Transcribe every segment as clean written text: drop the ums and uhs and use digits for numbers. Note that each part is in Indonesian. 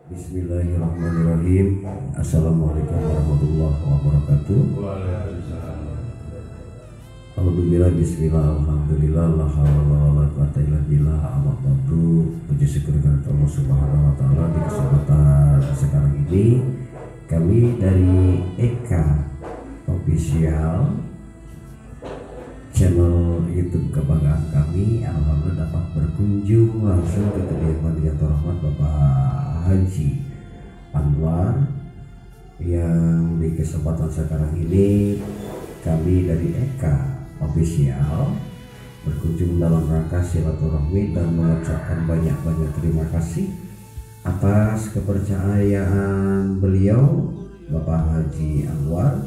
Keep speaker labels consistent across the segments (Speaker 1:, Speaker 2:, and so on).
Speaker 1: Bismillahirrahmanirrahim. Assalamualaikum warahmatullahi wabarakatuh. Alhamdulillah, bismillah, alhamdulillah, la haula wala quwata illa billah. Amma ba'du. Puji syukur kepada Allah Subhanahu wa taala di kesempatan sekarang ini kami dari Eka Official channel YouTube kebanggaan kami alhamdulillah dapat berkunjung langsung ke kediaman Diatur Rahmat Bapak Haji Anwar, yang di kesempatan sekarang ini kami dari Eka Official berkunjung dalam rangka silaturahmi dan mengucapkan banyak-banyak terima kasih atas kepercayaan beliau Bapak Haji Anwar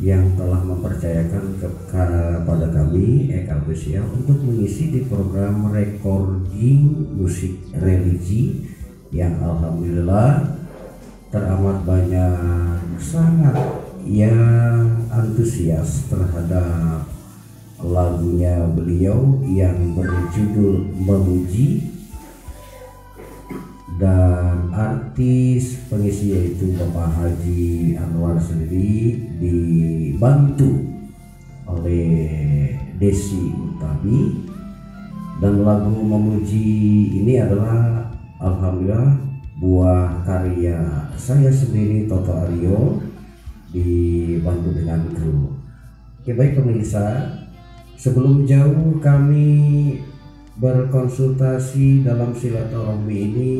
Speaker 1: yang telah mempercayakan kepada kami Eka Official untuk mengisi di program recording musik religi yang alhamdulillah teramat banyak sangat yang antusias terhadap lagunya beliau yang berjudul Memuji, dan artis pengisi yaitu Bapak Haji Anwar sendiri dibantu oleh Desi Utami, dan lagu Memuji ini adalah alhamdulillah buah karya saya sendiri, Toto Aryo, dibantu dengan kru. Oke, baik pemirsa, sebelum jauh kami berkonsultasi dalam silaturahmi ini,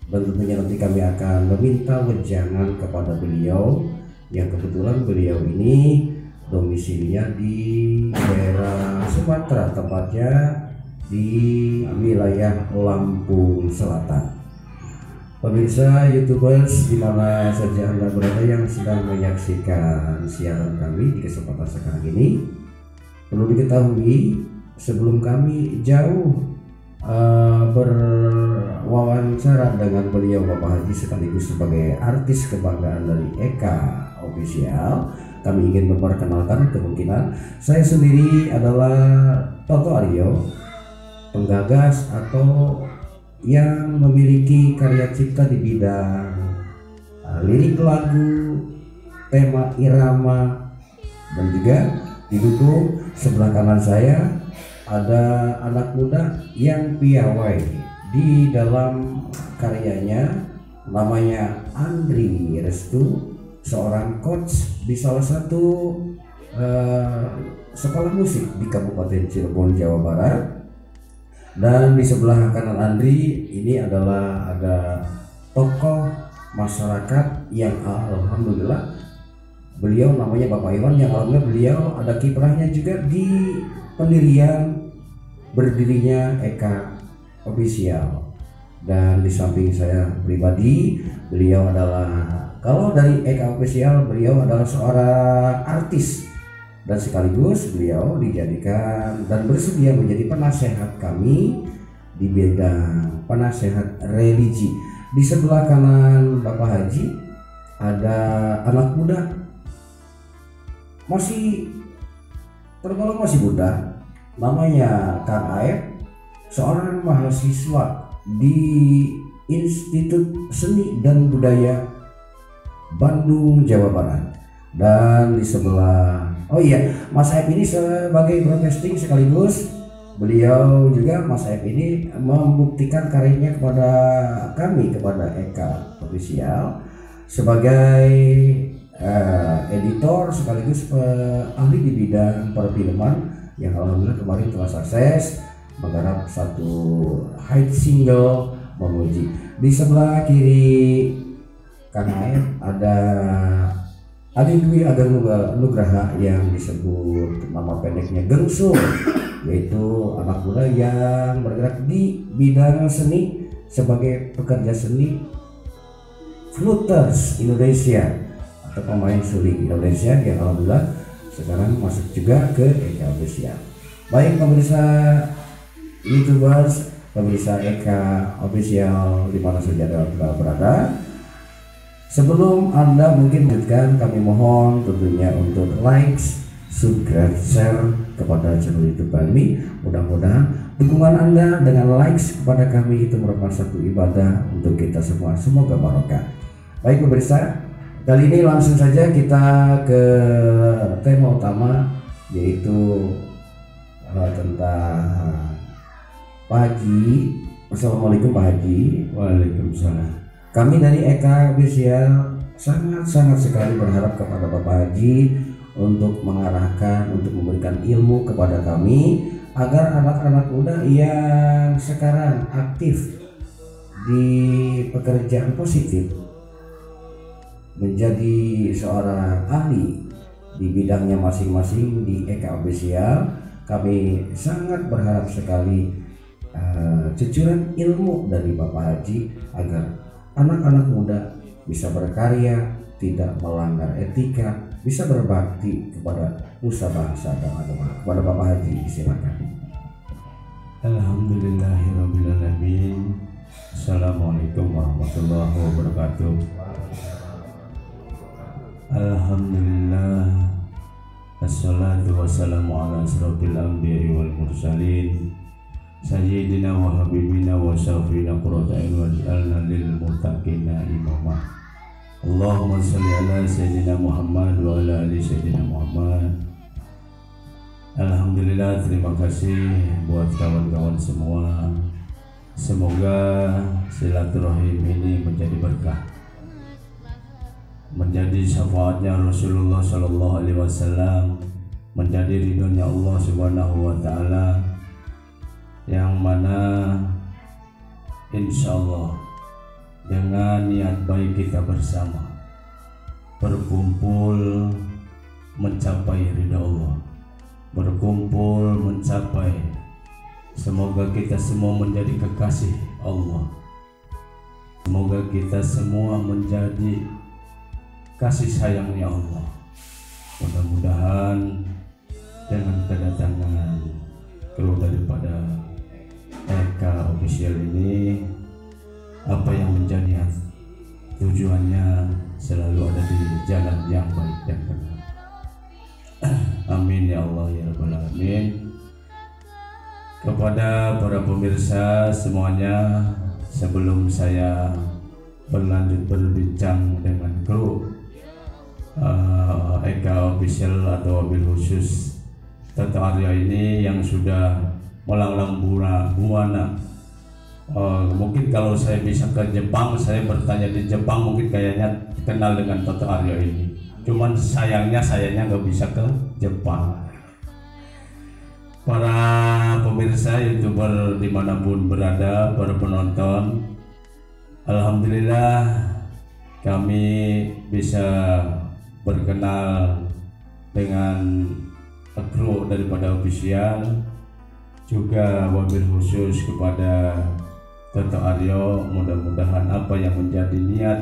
Speaker 1: dan tentunya nanti kami akan meminta wejangan kepada beliau yang kebetulan beliau ini domisilinya di daerah Sumatera, tepatnya di wilayah Lampung Selatan. Pemirsa YouTubers di mana saja Anda berada yang sedang menyaksikan siaran kami di kesempatan sekarang ini, perlu diketahui sebelum kami jauh berwawancara dengan beliau Bapak Haji sekaligus sebagai artis kebanggaan dari Eka Official, kami ingin memperkenalkan kemungkinan saya sendiri adalah Toto Aryo, penggagas atau yang memiliki karya cipta di bidang lirik lagu, tema irama, dan juga didukung sebelah kanan saya ada anak muda yang piawai di dalam karyanya, namanya Andri Restu, seorang coach di salah satu sekolah musik di Kabupaten Cirebon, Jawa Barat. Dan di sebelah kanan Andri ini adalah ada tokoh masyarakat yang alhamdulillah beliau namanya Bapak Iwan, yang alhamdulillah beliau ada kiprahnya juga di pendirian berdirinya Eka Official. Dan di samping saya pribadi, beliau adalah, kalau dari Eka Official, beliau adalah seorang artis dan sekaligus beliau dijadikan dan bersedia menjadi penasehat kami di bidang penasehat religi. Di sebelah kanan Bapak Haji ada anak muda, masih tergolong masih muda, namanya Kang Aep, seorang mahasiswa di Institut Seni dan Budaya Bandung, Jawa Barat. Dan di sebelah, oh iya, Mas Aep ini sebagai broadcasting sekaligus beliau juga, Mas Aep ini membuktikan karyanya kepada kami, kepada Eka Official sebagai editor sekaligus ahli di bidang perfilman yang alhamdulillah kemarin telah sukses menggarap satu hit single Memuji. Di sebelah kiri Kang Aep ada Adi Dwi Ageng Nugraha yang disebut nama pendeknya Gengsung, yaitu anak muda yang bergerak di bidang seni sebagai pekerja seni Fluters Indonesia atau pemain suling Indonesia yang alhamdulillah sekarang masuk juga ke Eka Official. Baik pemirsa YouTubers, pemirsa Eka Official di mana saja Anda berada, sebelum Anda mungkin lanjutkan, kami mohon tentunya untuk like, subscribe, share, kepada channel YouTube kami. Mudah-mudahan dukungan Anda dengan likes kepada kami itu merupakan satu ibadah untuk kita semua. Semoga barokah. Baik pemirsa, kali ini langsung saja kita ke tema utama, yaitu tentang Pak Haji. Assalamualaikum Pak Haji.
Speaker 2: Waalaikumsalam.
Speaker 1: Kami dari Eka Official sangat sekali berharap kepada Bapak Haji untuk mengarahkan, untuk memberikan ilmu kepada kami agar anak-anak muda yang sekarang aktif di pekerjaan positif menjadi seorang ahli di bidangnya masing-masing di Eka Official. Kami sangat berharap sekali cucuran ilmu dari Bapak Haji agar anak-anak muda bisa berkarya, tidak melanggar etika, bisa berbakti kepada nusa bangsa dan agama. Kepada Bapak Haji, silakan.
Speaker 2: Alhamdulillahirrabbilalamin. Assalamualaikum warahmatullahi wabarakatuh. Alhamdulillah, assalatu wassalamu ala asrofil anbiya'i wal mursalin, sayyidina wa habibina wa syafina qurrata'in waj'alna lil muttaqina imama. Allahumma salli ala sayyidina Muhammad wa ala ali sayyidina Muhammad. Alhamdulillah, terima kasih buat kawan-kawan semua. Semoga silaturahim ini menjadi berkah, menjadi syafaatnya Rasulullah sallallahu alaihi wasallam, menjadi ridhonya Allah Subhanahu wa taala, yang mana insya Allah dengan niat baik kita bersama berkumpul mencapai ridha Allah, berkumpul mencapai, semoga kita semua menjadi kekasih Allah, semoga kita semua menjadi kasih sayangnya Allah. Mudah-mudahan dengan kedatangan kru daripada Eka Official ini, apa yang menjadi tujuannya selalu ada di jalan yang baik dan benar. Amin ya Allah ya Rabbal Alamin. Kepada para pemirsa semuanya, sebelum saya berlanjut berbincang dengan kru Eka Official atau wabil khusus Toto Aryo ini yang sudah melanglang buana. Mungkin kalau saya bisa ke Jepang, saya bertanya di Jepang, mungkin kayaknya kenal dengan Toto Aryo ini. Cuman sayangnya nggak bisa ke Jepang. Para pemirsa YouTuber dimanapun berada, para penonton, alhamdulillah kami bisa berkenal dengan kru daripada official, juga wabil khusus kepada Toto Aryo. Mudah-mudahan apa yang menjadi niat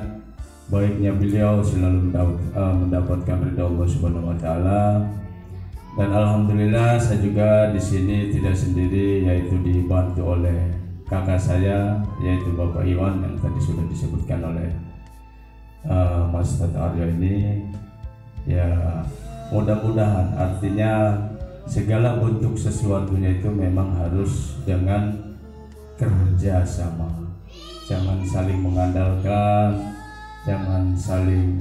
Speaker 2: baiknya beliau selalu mendapatkan ridha Allah Subhanahu wa taala. Dan alhamdulillah saya juga di sini tidak sendiri, yaitu dibantu oleh kakak saya, yaitu Bapak Iwan yang tadi sudah disebutkan oleh Mas Toto Aryo ini. Ya, mudah-mudahan, artinya segala bentuk sesuatunya itu memang harus dengan kerja sama, jangan saling mengandalkan, jangan saling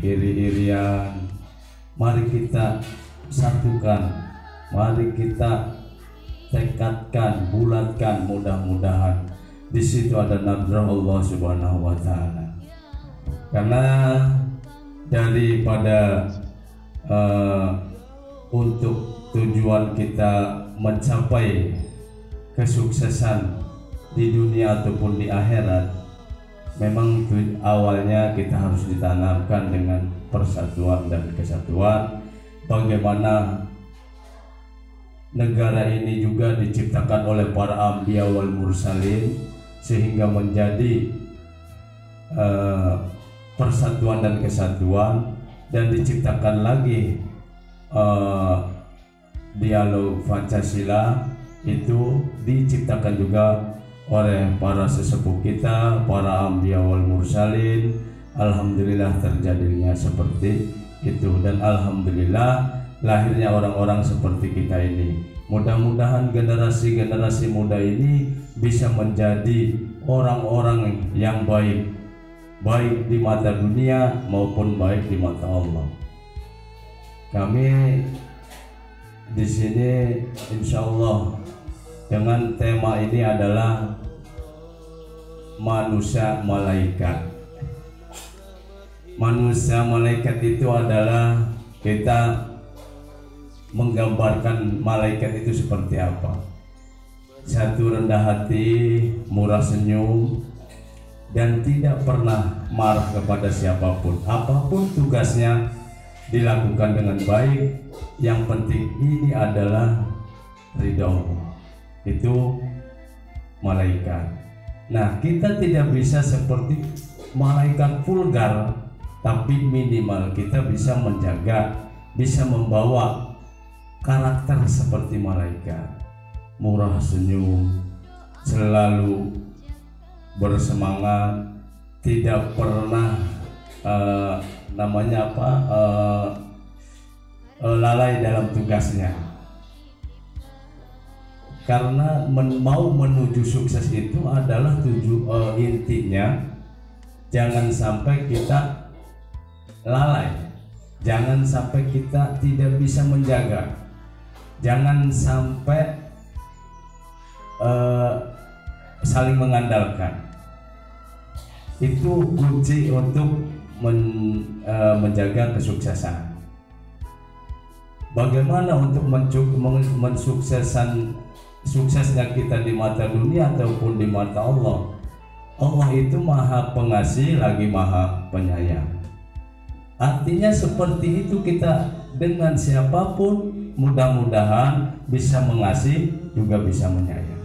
Speaker 2: iri-irian. Mari kita satukan, mari kita tekadkan, bulatkan, mudah-mudahan di situ ada nadrah Allah Subhanahu wa taala. Karena daripada untuk tujuan kita mencapai kesuksesan di dunia ataupun di akhirat, memang awalnya kita harus ditanamkan dengan persatuan dan kesatuan. Bagaimana negara ini juga diciptakan oleh para anbiya wal mursalin, sehingga menjadi persatuan dan kesatuan, dan diciptakan lagi dialog Pancasila itu diciptakan juga oleh para sesepuh kita, para anbiya wal mursalin. Alhamdulillah terjadinya seperti itu, dan alhamdulillah lahirnya orang-orang seperti kita ini. Mudah-mudahan generasi-generasi muda ini bisa menjadi orang-orang yang baik, baik di mata dunia maupun baik di mata Allah. Kami di sini insya Allah dengan tema ini adalah manusia malaikat. Manusia malaikat itu adalah kita menggambarkan malaikat itu seperti apa. Satu, rendah hati, murah senyum, dan tidak pernah marah kepada siapapun. Apapun tugasnya dilakukan dengan baik. Yang penting ini adalah ridha Allah. Itu malaikat. Nah, kita tidak bisa seperti malaikat vulgar, tapi minimal kita bisa menjaga, bisa membawa karakter seperti malaikat, murah senyum, selalu bersemangat, tidak pernah lalai dalam tugasnya. Karena mau menuju sukses itu adalah intinya jangan sampai kita lalai, jangan sampai kita tidak bisa menjaga, jangan sampai saling mengandalkan. Itu kunci untuk menjaga kesuksesan. Bagaimana untuk suksesnya kita di mata dunia ataupun di mata Allah? Allah itu maha pengasih lagi maha penyayang. Artinya seperti itu, kita dengan siapapun mudah-mudahan bisa mengasihi juga bisa menyayang.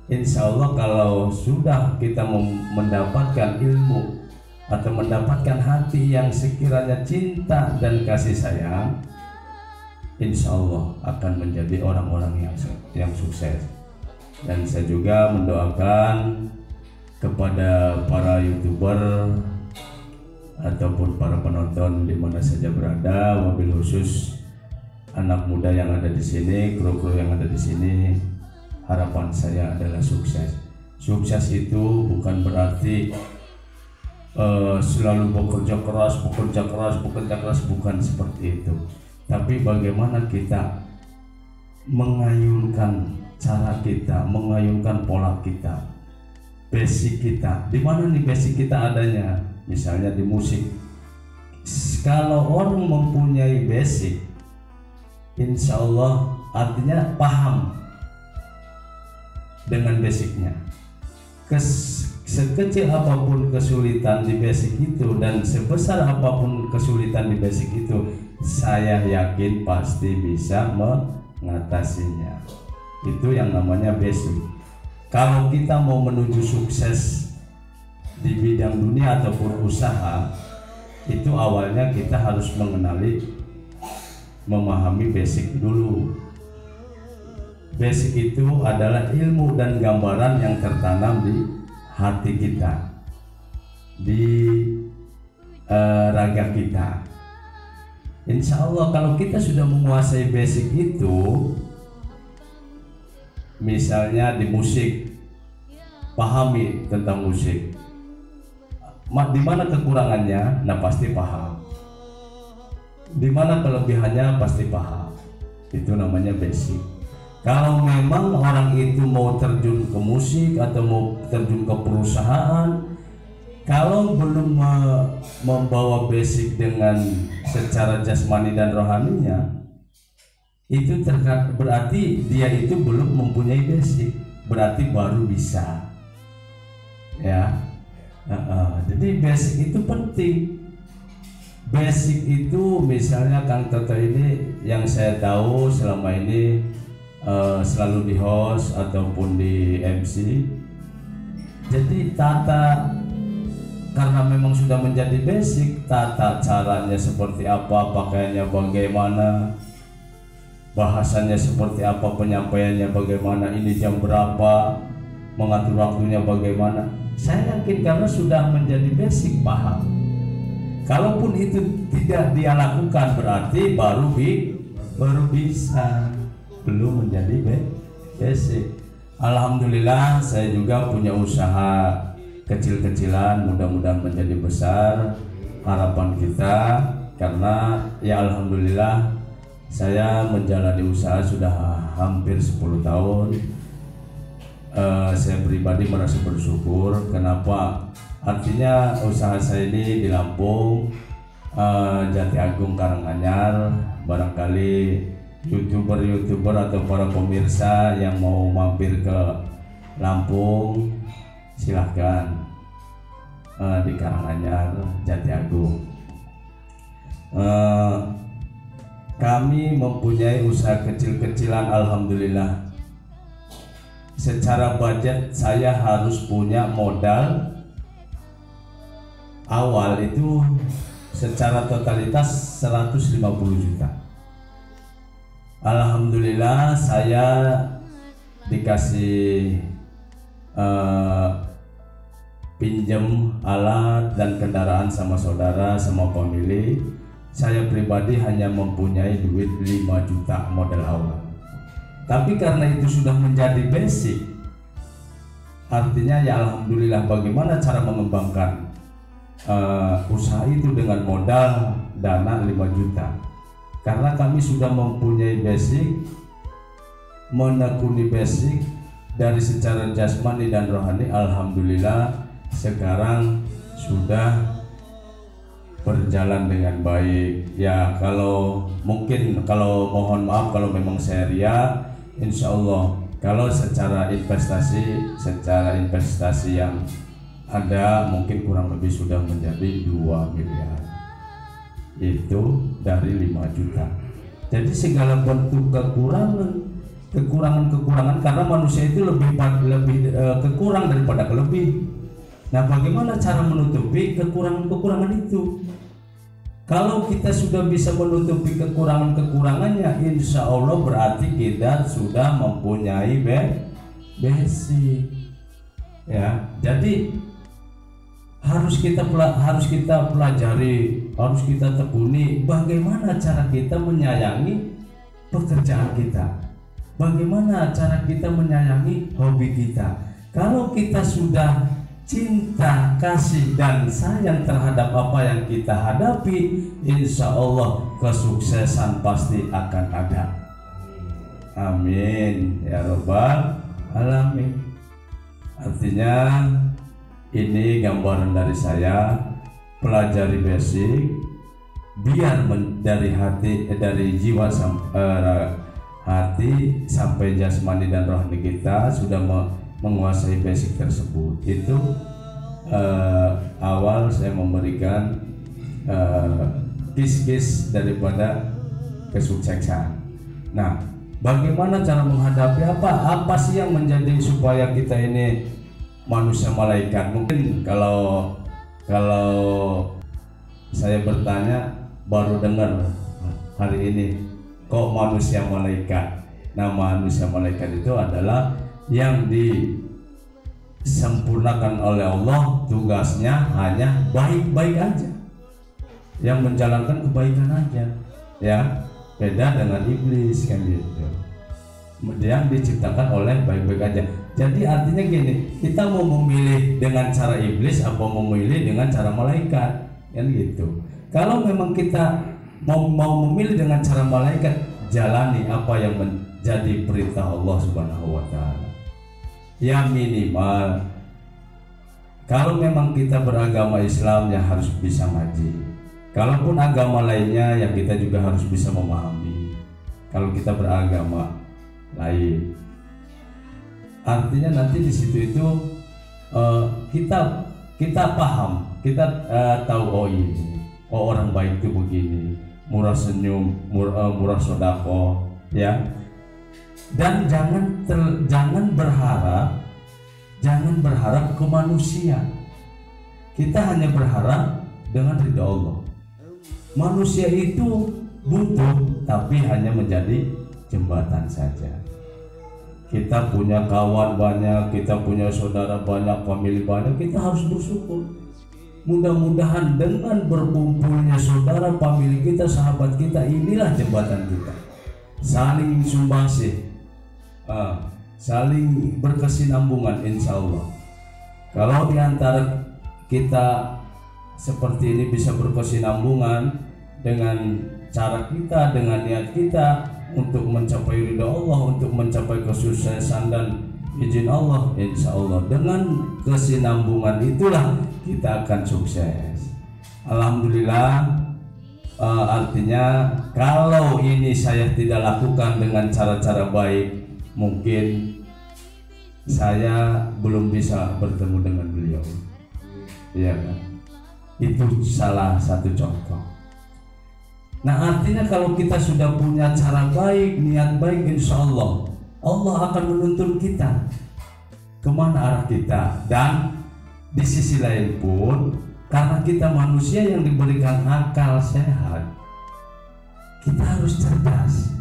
Speaker 2: Insya Allah kalau sudah kita mendapatkan ilmu atau mendapatkan hati yang sekiranya cinta dan kasih sayang, insya Allah akan menjadi orang-orang yang sukses. Dan saya juga mendoakan kepada para YouTuber ataupun para penonton di mana saja berada, wabil khusus anak muda yang ada di sini, kru-kru yang ada di sini, harapan saya adalah sukses. Sukses itu bukan berarti selalu bekerja keras, bukan seperti itu. Tapi bagaimana kita mengayunkan cara kita, mengayunkan pola kita, basic kita. Di mana nih basic kita adanya? Misalnya di musik. Kalau orang mempunyai basic, insya Allah artinya paham dengan basicnya. Sekecil apapun kesulitan di basic itu dan sebesar apapun kesulitan di basic itu, saya yakin pasti bisa mengatasinya. Itu yang namanya basic. Kalau kita mau menuju sukses di bidang dunia ataupun usaha, itu awalnya kita harus memahami basic dulu. Basic itu adalah ilmu dan gambaran yang tertanam di hati kita, di raga kita. Insya Allah kalau kita sudah menguasai basic itu, misalnya di musik, pahami tentang musik. Di mana kekurangannya, nah pasti paham. Di mana kelebihannya, pasti paham. Itu namanya basic. Kalau memang orang itu mau terjun ke musik atau mau terjun ke perusahaan, kalau belum membawa basic dengan secara jasmani dan rohaninya, itu berarti dia itu belum mempunyai basic, berarti baru bisa, ya. Jadi basic itu penting. Basic itu misalnya Kang Toto ini yang saya tahu selama ini selalu di host ataupun di MC. Jadi karena memang sudah menjadi basic, tata caranya seperti apa, pakaiannya bagaimana, bahasanya seperti apa, penyampaiannya bagaimana, ini jam berapa, mengatur waktunya bagaimana. Saya yakin karena sudah menjadi basic, paham. Kalaupun itu tidak dia lakukan berarti baru bisa, belum menjadi basic. Alhamdulillah saya juga punya usaha kecil-kecilan, mudah-mudahan menjadi besar harapan kita, karena ya alhamdulillah saya menjalani usaha sudah hampir 10 tahun. Saya pribadi merasa bersyukur. Kenapa? Artinya usaha saya ini di Lampung, Jati Agung, Karanganyar. Barangkali YouTuber atau para pemirsa yang mau mampir ke Lampung silahkan, di Karanganyar, Jati Agung. Kami mempunyai usaha kecil-kecilan, alhamdulillah. Secara budget saya harus punya modal awal itu secara totalitas 150 juta. Alhamdulillah saya dikasih pinjam alat dan kendaraan sama saudara, sama pemilik. Saya pribadi hanya mempunyai duit 5 juta modal awal. Tapi karena itu sudah menjadi basic, artinya ya alhamdulillah, bagaimana cara mengembangkan usaha itu dengan modal dana 5 juta. Karena kami sudah mempunyai basic, menekuni basic dari secara jasmani dan rohani, alhamdulillah sekarang sudah berjalan dengan baik. Ya kalau mohon maaf kalau memang saya ria, insya Allah kalau secara investasi yang ada mungkin kurang lebih sudah menjadi 2 miliar itu dari 5 juta. Jadi segala bentuk kekurangan karena manusia itu lebih kekurang daripada kelebih. Nah, bagaimana cara menutupi kekurangan itu? Kalau kita sudah bisa menutupi kekurangannya, insya Allah berarti kita sudah mempunyai basic. Ya, jadi harus kita pelajari, harus kita tekuni bagaimana cara kita menyayangi pekerjaan kita, bagaimana cara kita menyayangi hobi kita. Kalau kita sudah cinta, kasih, dan sayang terhadap apa yang kita hadapi, insya Allah kesuksesan pasti akan ada. Amin ya Rabbal Alamin. Artinya ini gambaran dari saya, pelajari basic biar dari jiwa hati sampai jasmani dan rohani kita sudah menguasai basic tersebut. Itu awal saya memberikan kis-kis daripada kesuksesan. Nah, bagaimana cara menghadapi apa sih yang menjadi supaya kita ini manusia malaikat? Mungkin kalau saya bertanya baru dengar hari ini kok manusia malaikat. Nah, manusia malaikat itu adalah yang disempurnakan oleh Allah, tugasnya hanya baik-baik aja, yang menjalankan kebaikan aja, ya. Beda dengan iblis kan gitu, yang diciptakan oleh baik-baik aja. Jadi artinya gini, kita mau memilih dengan cara iblis apa memilih dengan cara malaikat, kan gitu. Kalau memang kita mau memilih dengan cara malaikat, jalani apa yang menjadi perintah Allah Subhanahu wa Ta'ala. Ya minimal, kalau memang kita beragama Islam ya harus bisa ngaji. Kalaupun agama lainnya ya kita juga harus bisa memahami. Kalau kita beragama lain, artinya nanti di situ itu kita paham, kita tahu orang baik itu begini, murah senyum, murah sodako, ya. Dan jangan berharap ke manusia. Kita hanya berharap dengan ridha Allah. Manusia itu butuh, tapi hanya menjadi jembatan saja. Kita punya kawan banyak, kita punya saudara banyak, famili banyak, kita harus bersyukur. Mudah-mudahan dengan berkumpulnya saudara, famili kita, sahabat kita, inilah jembatan kita. Saling sumbangsih, saling berkesinambungan, insya Allah. Kalau diantara kita seperti ini bisa berkesinambungan dengan cara kita, dengan niat kita untuk mencapai ridha Allah, untuk mencapai kesuksesan dan izin Allah, insya Allah dengan kesinambungan itulah kita akan sukses. Alhamdulillah. Artinya kalau ini saya tidak lakukan dengan cara-cara baik, mungkin saya belum bisa bertemu dengan beliau. Iya kan? Itu salah satu contoh. Nah, artinya kalau kita sudah punya cara baik, niat baik, insya Allah Allah akan menuntun kita kemana arah kita. Dan di sisi lain pun, karena kita manusia yang diberikan akal sehat, kita harus cerdas.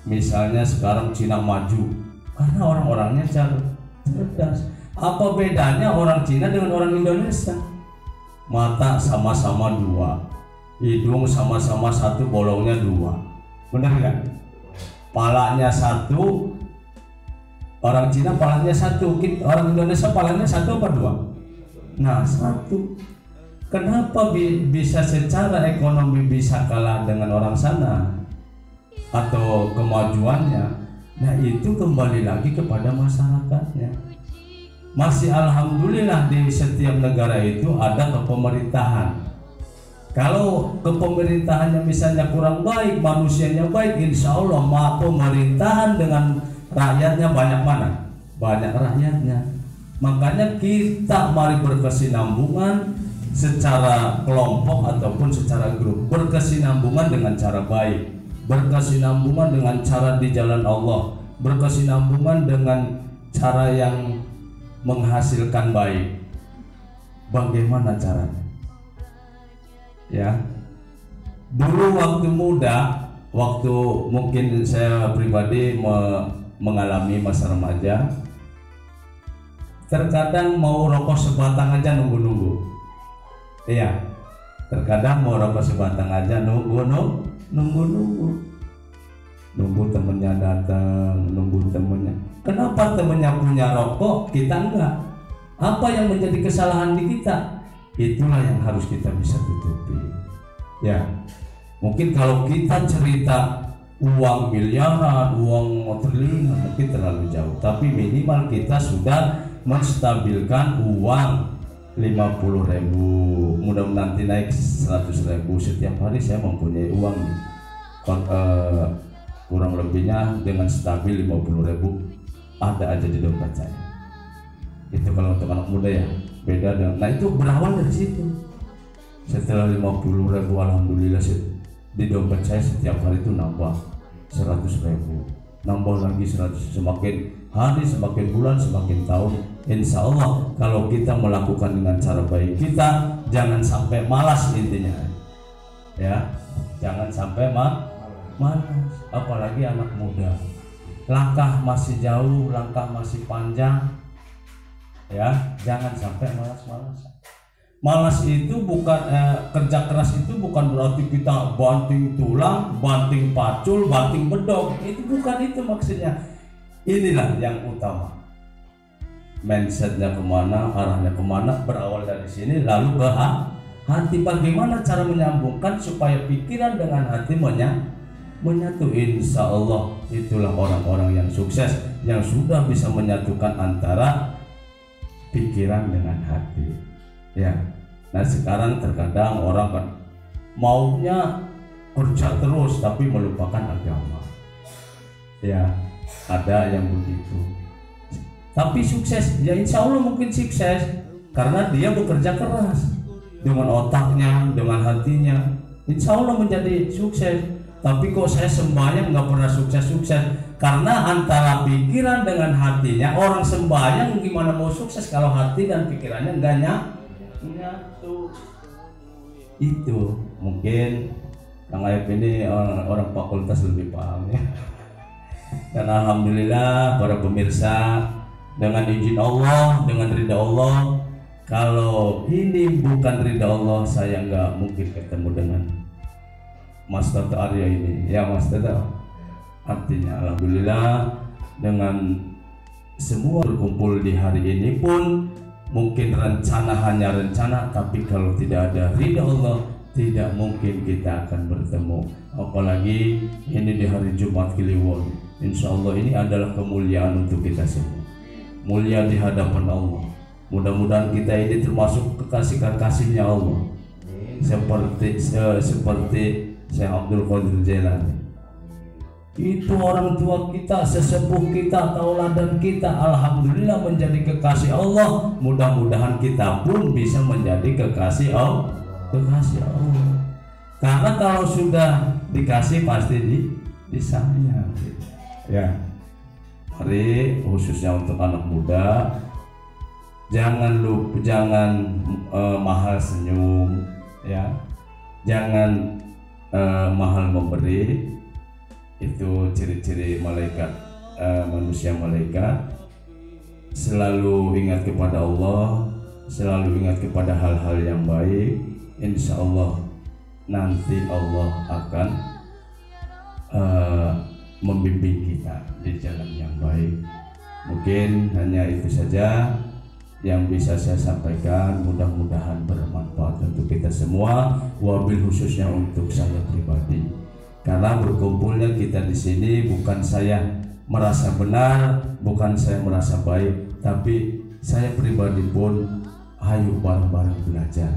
Speaker 2: Misalnya sekarang Cina maju karena orang-orangnya cerdas. Apa bedanya orang Cina dengan orang Indonesia? Mata sama-sama dua, hidung sama-sama satu, bolongnya dua, benar nggak? Palanya satu, orang Cina palanya satu, orang Indonesia palanya satu apa dua? Nah, satu. Kenapa bisa secara ekonomi bisa kalah dengan orang sana atau kemajuannya? Nah, itu kembali lagi kepada masyarakatnya. Masih alhamdulillah di setiap negara itu ada kepemerintahan. Kalau kepemerintahannya misalnya kurang baik, manusianya baik, insya Allah pemerintahan dengan rakyatnya banyak mana? Banyak rakyatnya. Makanya kita mari berkesinambungan secara kelompok ataupun secara grup, berkesinambungan dengan cara baik, berkesinambungan dengan cara di jalan Allah, berkesinambungan dengan cara yang menghasilkan baik. Bagaimana caranya? Ya, dulu waktu muda, waktu mungkin saya pribadi mengalami masa remaja, terkadang mau rokok sebatang aja nunggu-nunggu. Iya, terkadang mau rokok sebatang aja nunggu-nunggu. Nunggu temennya datang, nunggu temennya. Kenapa temennya punya rokok, kita enggak? Apa yang menjadi kesalahan di kita? Itulah yang harus kita bisa tutupi. Ya, mungkin kalau kita cerita uang miliaran, uang triliunan, mungkin terlalu jauh. Tapi minimal kita sudah menstabilkan uang 50.000, mudah-mudahan nanti naik 100.000 setiap hari. Saya mempunyai uang kurang lebihnya dengan stabil 50.000 ada aja di dompet saya. Itu kalau untuk anak muda ya beda dengan, nah itu berawal dari situ. Setelah 50.000 alhamdulillah di dompet saya setiap hari itu nambah 100.000, nambah lagi 100, semakin hari, semakin bulan, semakin tahun. Insya Allah kalau kita melakukan dengan cara baik, kita jangan sampai malas intinya. Ya, jangan sampai malas, apalagi anak muda. Langkah masih jauh, langkah masih panjang. Ya, jangan sampai malas-malasan. Malas itu bukan kerja keras itu bukan berarti kita banting tulang, banting pacul, banting bedog. Itu bukan itu maksudnya. Inilah yang utama. Mindsetnya kemana, arahnya kemana, berawal dari sini lalu ke hati. Bagaimana cara menyambungkan supaya pikiran dengan hati menyatu? Insya Allah itulah orang-orang yang sukses, yang sudah bisa menyatukan antara pikiran dengan hati. Ya, nah sekarang terkadang orang kan maunya kerja terus tapi melupakan agama. Ya, ada yang begitu. Tapi sukses, ya insya Allah mungkin sukses karena dia bekerja keras dengan otaknya, dengan hatinya. Insya Allah menjadi sukses. Tapi kok saya sembahyang nggak pernah sukses-sukses? Karena antara pikiran dengan hatinya, orang sembahyang gimana mau sukses kalau hati dan pikirannya nggak nyatu. Itu mungkin Kang Ayub ini orang fakultas lebih paham ya. Dan alhamdulillah para pemirsa, dengan izin Allah, dengan ridha Allah, Kalau ini bukan ridha Allah, saya nggak mungkin ketemu dengan Mas Toto Arya ini. Ya Mas Toto, artinya alhamdulillah dengan semua berkumpul di hari ini pun mungkin rencana hanya rencana, tapi kalau tidak ada ridha Allah tidak mungkin kita akan bertemu. Apalagi ini di hari Jumat Kliwon. Insya Allah ini adalah kemuliaan untuk kita semua, mulia di hadapan Allah. Mudah-mudahan kita ini termasuk kekasih-kekasihnya Allah, seperti Syekh Abdul Qadir Jailani. Itu orang tua kita, sesepuh kita, tauladan kita, alhamdulillah menjadi kekasih Allah. Mudah-mudahan kita pun bisa menjadi kekasih Allah. Karena kalau sudah dikasih pasti disayang. Ya, mari khususnya untuk anak muda, jangan mahal senyum, ya, jangan mahal memberi. Itu ciri-ciri malaikat, manusia malaikat. Selalu ingat kepada Allah, selalu ingat kepada hal-hal yang baik. Insya Allah nanti Allah akan membimbing kita di jalan yang baik. Mungkin hanya itu saja yang bisa saya sampaikan. Mudah-mudahan bermanfaat untuk kita semua, wabil khususnya untuk saya pribadi. Karena berkumpulnya kita di sini bukan saya merasa benar, bukan saya merasa baik, tapi saya pribadi pun ayo bareng-bareng belajar,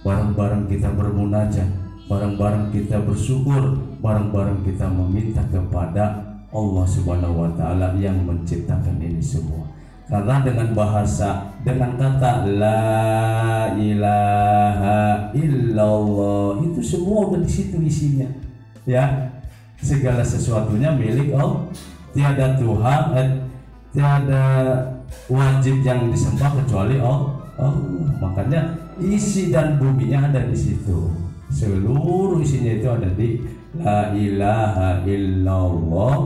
Speaker 2: bareng-bareng kita bermunajat, bareng-barang kita bersyukur, bareng-barang kita meminta kepada Allah Subhanahu wa Ta'ala yang menciptakan ini semua. Karena dengan bahasa, dengan kata la ilaha illallah, itu semua udah di situ isinya. Ya, segala sesuatunya milik Allah. Tiada Tuhan, tiada wajib yang disembah kecuali Allah. Makanya isi dan buminya ada di situ. Seluruh isinya itu ada di la ilaha illallah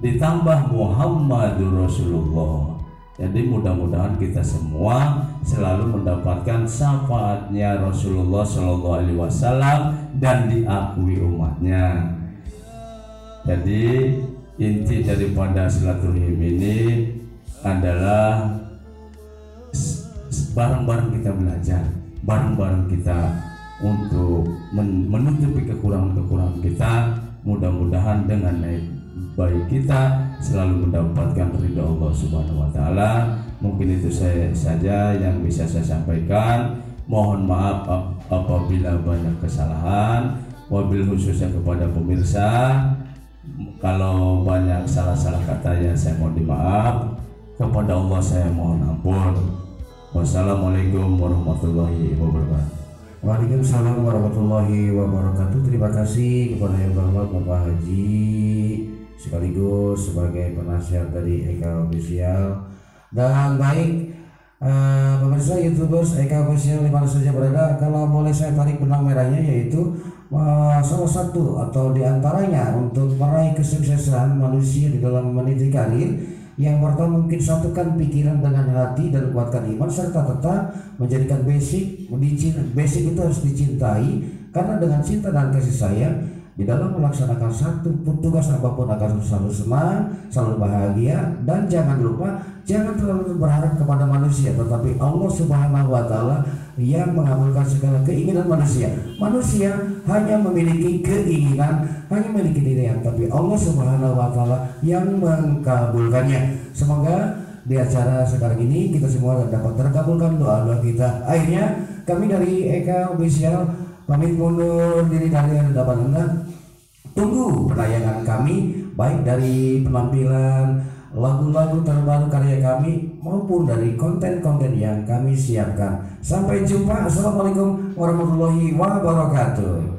Speaker 2: ditambah Muhammadur Rasulullah. Jadi mudah-mudahan kita semua selalu mendapatkan syafaatnya Rasulullah Shallallahu Alaihi Wasallam dan diakui umatnya. Jadi inti daripada silaturahim ini adalah bareng-bareng kita belajar, bareng-bareng kita untuk menutupi kekurangan-kekurangan kita. Mudah-mudahan dengan baik kita selalu mendapatkan ridha Allah Subhanahu wa Ta'ala. Mungkin itu saja yang bisa saya sampaikan. Mohon maaf apabila banyak kesalahan, wabil khususnya kepada pemirsa. Kalau banyak salah-salah kata ya saya mohon dimaaf. Kepada Allah saya mohon ampun. Wassalamualaikum warahmatullahi wabarakatuh.
Speaker 1: Waalaikumsalam warahmatullahi wabarakatuh. Terima kasih kepada Yang Terhormat Bapak Haji sekaligus sebagai penasihat dari Eka Official. Dan baik pemirsa YouTubers Eka Official dimana saja berada, kalau boleh saya tarik benang merahnya, yaitu salah satu atau diantaranya untuk meraih kesuksesan manusia di dalam meniti karir. Yang pertama mungkin satukan pikiran dengan hati dan kuatkan iman, serta tetap menjadikan basic itu harus dicintai, karena dengan cinta dan kasih sayang di dalam melaksanakan satu tugas apapun akan selalu senang, selalu bahagia. Dan jangan lupa, jangan terlalu berharap kepada manusia, tetapi Allah Subhanahu wa Ta'ala yang mengabulkan segala keinginan manusia. Manusia hanya memiliki keinginan, hanya memiliki dirinya, tapi Allah Subhanahu wa Ta'ala yang mengkabulkannya. Semoga di acara sekarang ini kita semua dapat terkabulkan doa-doa kita. Akhirnya kami dari Eka Official pamit mundur diri dari hadapan Anda. Tunggu penayangan kami, baik dari penampilan lagu-lagu terbaru karya kami maupun dari konten-konten yang kami siapkan. Sampai jumpa. Assalamualaikum warahmatullahi wabarakatuh.